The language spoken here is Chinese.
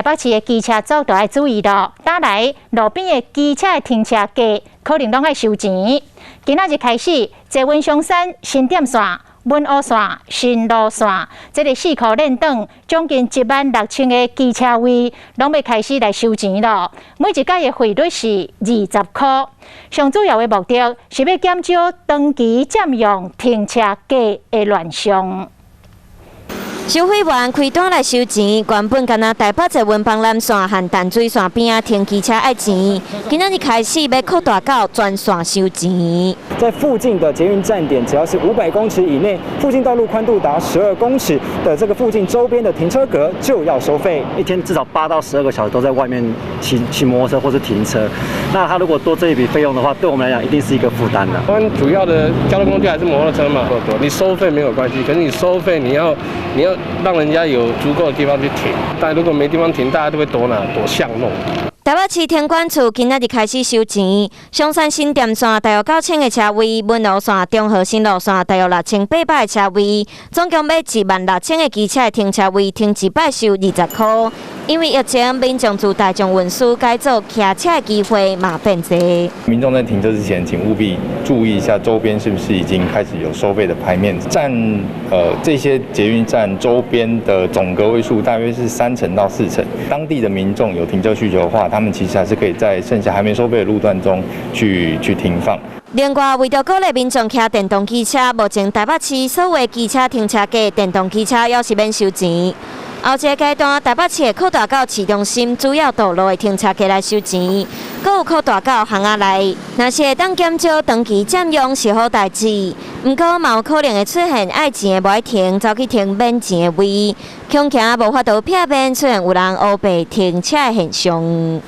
台北市的机车族就要注意咯，打来路边的机车的停车价可能拢要收钱。今仔日开始，坐文松山新店线、文湖线、新路线，这个4块链等，将近16000个机车位，拢要开始来收钱咯。每一届的费率是20块。上主要的目的是要减少长期占用停车价的乱象。收费员开单来收钱，原本敢若台北在文邦南线和淡水线边啊停机车爱钱，今仔日开始要扩大到全线收钱。在附近的捷运站点，只要是500公尺以内，附近道路宽度达12公尺的这个附近周边的停车格就要收费。一天至少8到12个小时都在外面骑摩托车或是停车，那他如果多这一笔费用的话，对我们来讲一定是一个负担的。我们主要的交通工具还是摩托车嘛，你收费没有关系，可是你收费你要让人家有足够的地方去停，但如果没地方停，大家都会躲巷弄。台北市天管处今仔日开始收钱，松山新店线大约9000个车位，文湖线、中和新路线大约6800个车位，总共要16000个机车的停车位，停一摆收20块。因为疫情，民众自大众运输改造骑车的机会嘛变多。民众在停车之前，请务必注意一下周边是不是已经开始有收费的牌面。这些捷运站周边的总个位数大约是3成到4成。当地的民众有停车需求的话，他们其实还是可以在剩下还没收费的路段中去停放。另外，为着鼓励民众骑电动机车，目前台北市所有机车停车价，电动机车也是免收钱。后一个阶段，台北市会扩大到市中心主要道路的停车格来收钱，阁有扩大到巷仔内。若是会当减少长期占用是好代志，不过嘛有可能会出现爱钱的无爱停，走去停免钱的位，恐惊无法度避免出现有人乌白停车的现象。